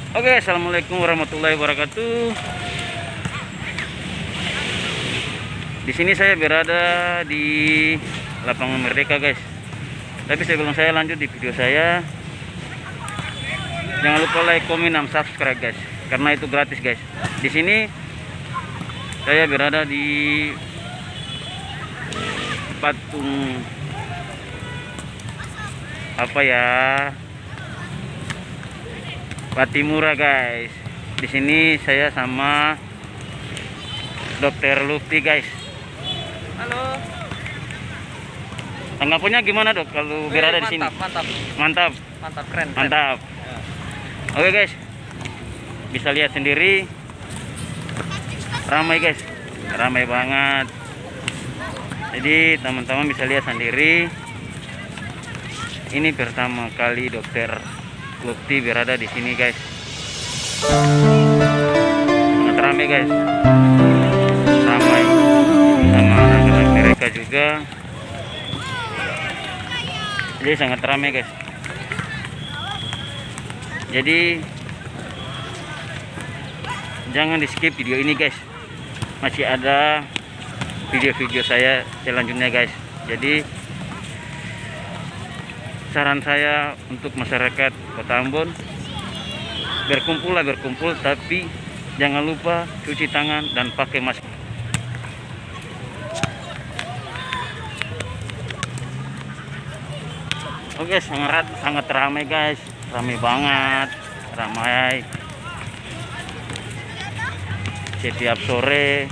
Oke, assalamualaikum warahmatullahi wabarakatuh. Di sini saya berada di lapangan Merdeka, guys. Tapi sebelum saya lanjut di video saya, jangan lupa like, komen, dan subscribe, guys. Karena itu gratis, guys. Di sini saya berada di patung apa ya? Patimura, guys. Di sini saya sama Dokter Lutfi, guys. Halo. Tanggapannya gimana, Dok, kalau berada di sini? Mantap, Mantap, keren. mantap. Ya. Oke, guys. Bisa lihat sendiri. Ramai, guys. Ramai banget. Jadi teman-teman bisa lihat sendiri. Ini pertama kali Dokter Lutfi berada di sini, guys. Sangat ramai, guys. Ramai sama anak-anak mereka juga. Jadi sangat ramai, guys. Jadi jangan di skip video ini, guys. Masih ada video-video saya selanjutnya, guys. Jadi saran saya untuk masyarakat Kota Ambon, berkumpul, tapi jangan lupa cuci tangan dan pakai masker. Oke, sangat ramai, guys. Ramai banget, ramai. Setiap sore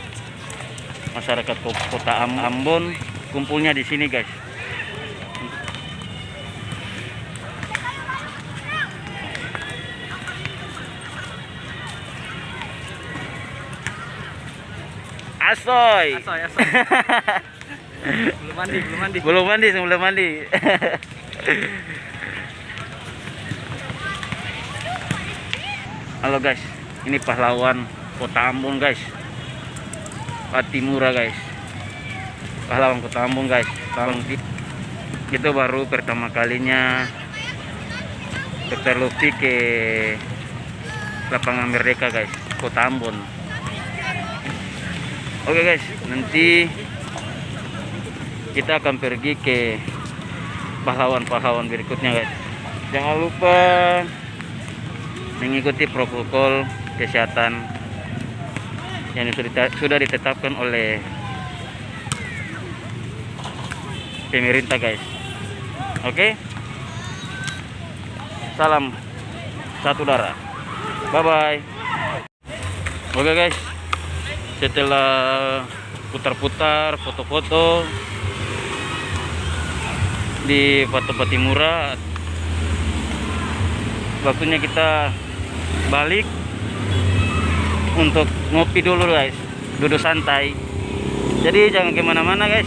masyarakat Kota Ambon kumpulnya di sini, guys. Asoy. Belum mandi. Halo, guys. Ini pahlawan Kota Ambon, guys. Patimura, guys. Pahlawan Kota Ambon, guys. Itu baru pertama kalinya Dokter Lutfi ke lapangan Merdeka, guys, Kota Ambon. Oke, guys, nanti kita akan pergi ke pahlawan-pahlawan berikutnya, guys. Jangan lupa mengikuti protokol kesehatan yang sudah ditetapkan oleh pemerintah, guys. Oke, salam satu darah. Bye bye. Oke, guys, setelah putar-putar foto-foto di Patung Patimura, waktunya kita balik untuk ngopi dulu, guys. Duduk santai. Jadi jangan kemana-mana, guys.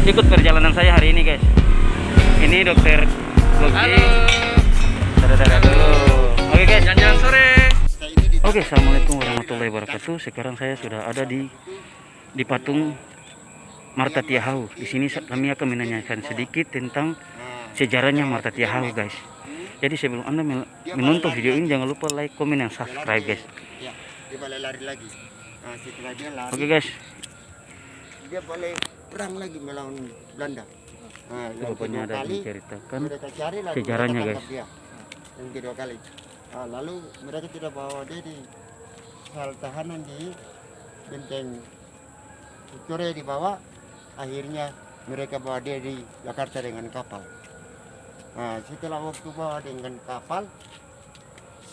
Ikut perjalanan saya hari ini, guys. Ini Dokter Lutfi. Dadah dulu. Oke, guys, jalan-jalan sore. Oke, assalamualaikum warahmatullahi wabarakatuh. Sekarang saya sudah ada di patung Marta Tiahau. Di sini kami akan menanyakan sedikit tentang sejarahnya Marta Tiahau, guys. Jadi sebelum Anda menonton video ini, jangan lupa like, komen, dan subscribe, guys. Ya, dia boleh lari lagi. Nah, setelah dia lari, Oke, guys. dia boleh perang lagi melawan Belanda. Nah, Rupanya ada menceritakan mereka cari lagi, sejarahnya, mereka guys. tangkap dia. Yang kedua kali. Nah, lalu mereka tidak bawa dia di sel tahanan di benteng Victoria dibawa. Akhirnya mereka bawa dia di Jakarta dengan kapal. Nah, setelah waktu bawa dengan kapal,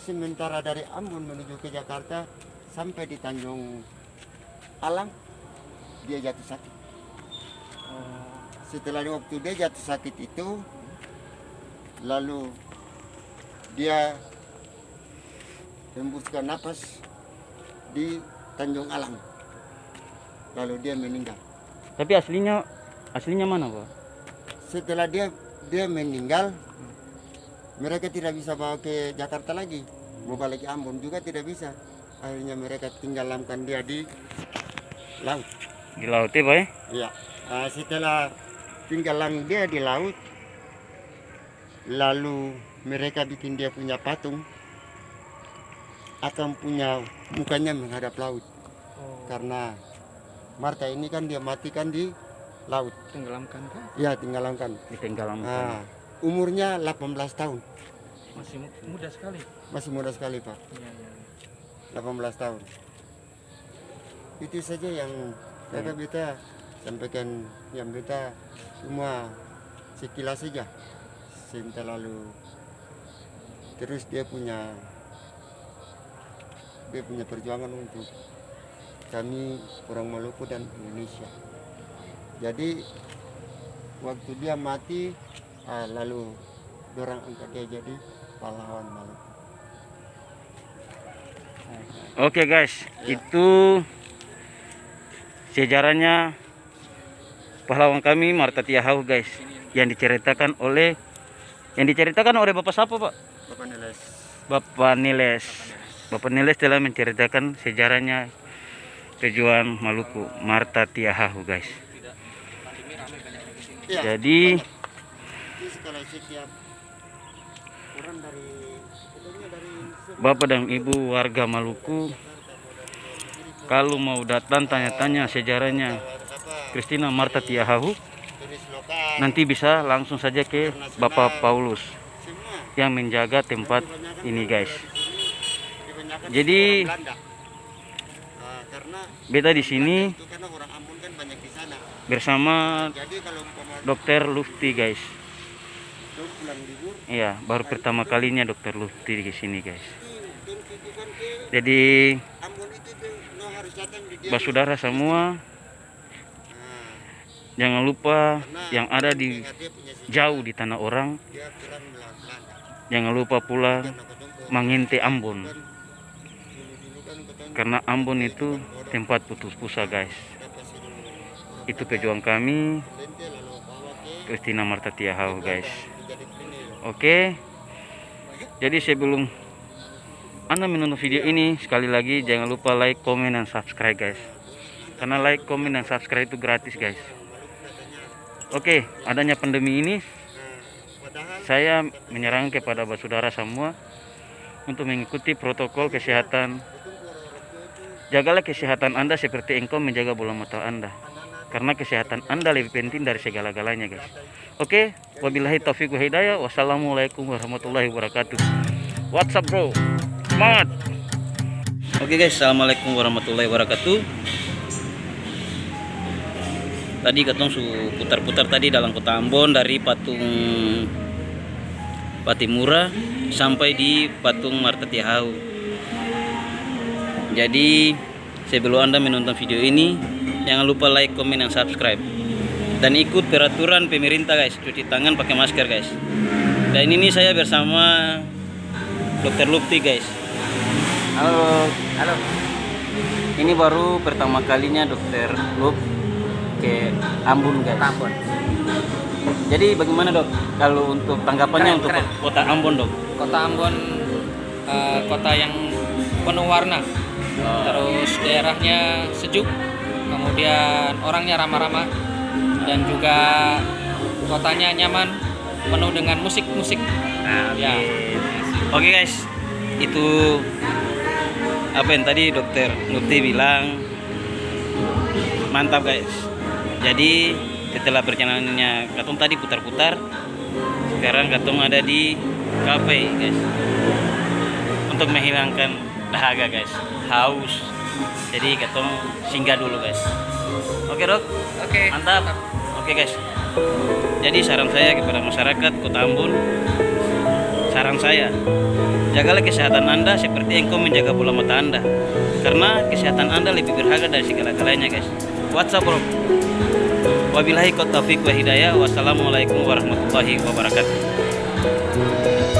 sementara dari Ambon menuju ke Jakarta sampai di Tanjung Alang, dia jatuh sakit. Setelah waktu dia jatuh sakit itu, lalu dia hembuskan napas di Tanjung Alang, lalu dia meninggal. Tapi aslinya mana, Pak? Setelah dia meninggal, mereka tidak bisa bawa ke Jakarta lagi, mau balik ke Ambon juga tidak bisa. Akhirnya mereka tinggalkan dia di laut. Di laut ya, Pak? Ya. Nah, setelah tinggalan dia di laut, lalu mereka bikin dia punya patung akan punya mukanya menghadap laut. Oh, Karena Marta ini kan dia mati kan di laut. tenggelamkan kan? Ya, tenggelamkan. Ditenggelamkan. Nah, umurnya 18 tahun. Masih muda sekali. Masih muda sekali, Pak. Iya, iya. 18 tahun. Itu saja yang beta sampaikan, yang beta cuma sekilas saja. Terlalu terus dia punya perjuangan untuk kami orang Maluku dan Indonesia. Jadi waktu dia mati, lalu orang angkat dia jadi pahlawan Maluku. Oke guys, itu sejarahnya pahlawan kami Marta Tiahau guys, yang diceritakan oleh Bapak siapa Pak? Bapak Niles. Bapak Niles. Bapak Niles telah menceritakan sejarahnya pejuang Maluku Marta Tiahau guys. Ya, Jadi ini sekali setiap orang dari pokoknya dari Bapak dan Ibu warga Maluku kalau mau datang tanya-tanya sejarahnya Christina Marta Tiahau, turis lokal nanti bisa langsung saja ke Bapak Paulus semua. yang menjaga tempat ini guys. Kebanyakan Jadi orang Belanda. Karena beta di sini itu karena orang Ambon kan banyak di sana. bersama Jadi kalau umpama Dokter Lufti guys. dong pulang libur, Iya, baru pertama kalinya Dokter Lufti di sini guys. dong tujukan ke Jadi Ambon itu tuh no harus datang di dia. saudara semua, Nah, jangan lupa karena yang ada di dia punya sejarah, jauh di tanah orang, dia perang melawan Belanda. jangan lupa pula Karena ketong ko- mengintai Ambon. dulu-dulu kan ketong Karena Ambon itu tempat putus puasa guys. dapat seluruh Itu pejuang kami lente lalu bawa ke Christina Marta Tiahau guys. menjadi kriminal. Oke. Jadi sebelum Anda menonton video ini, sekali lagi jangan lupa like, komen, dan subscribe guys. Karena like, komen, dan subscribe itu gratis guys. Oke, adanya pandemi ini, Padahal saya menyarankan kepada saudara semua untuk mengikuti protokol kesehatan. Jagalah kesehatan Anda seperti engkau menjaga bola mata Anda. Karena kesehatan Anda lebih penting dari segala-galanya guys. Oke, wabillahi taufiq wa hidayah. Wassalamualaikum warahmatullahi wabarakatuh. What's up bro? Semangat. Oke guys, assalamualaikum warahmatullahi wabarakatuh. Tadi katong su putar-putar tadi dalam kota Ambon dari patung Patimura sampai di patung Marta Tiahau. Jadi sebelum Anda menonton video ini, jangan lupa like, komen, dan subscribe. Dan ikut peraturan pemerintah guys, cuci tangan, pakai masker guys. Dan ini saya bersama Dokter Lufti guys. Halo. Halo. Ini baru pertama kalinya Dokter Lup ke Ambon guys. Ambon. Jadi bagaimana dok kalau untuk tanggapannya Keren, untuk keren. kota Ambon dok? Kota Ambon kota yang penuh warna. Terus daerahnya sejuk, kemudian orangnya ramah-ramah, dan juga kotanya nyaman, penuh dengan musik-musik. Ya. Oke guys, itu apa yang tadi Dokter Lufti bilang, mantap guys. Jadi setelah perjalanannya katong tadi putar-putar, sekarang katong ada di kafe guys, untuk menghilangkan dahaga guys, haus. Jadi katong singgah dulu guys. Oke dok, Oke. mantap. Oke guys, jadi saran saya kepada masyarakat Kota Ambon, saran saya, jagalah kesehatan Anda seperti engkau menjaga bola mata Anda, karena kesehatan Anda lebih berharga dari segala-galanya guys. What's up bro? Wabillahi taufiq wa hidayah. Wassalamualaikum warahmatullahi wabarakatuh.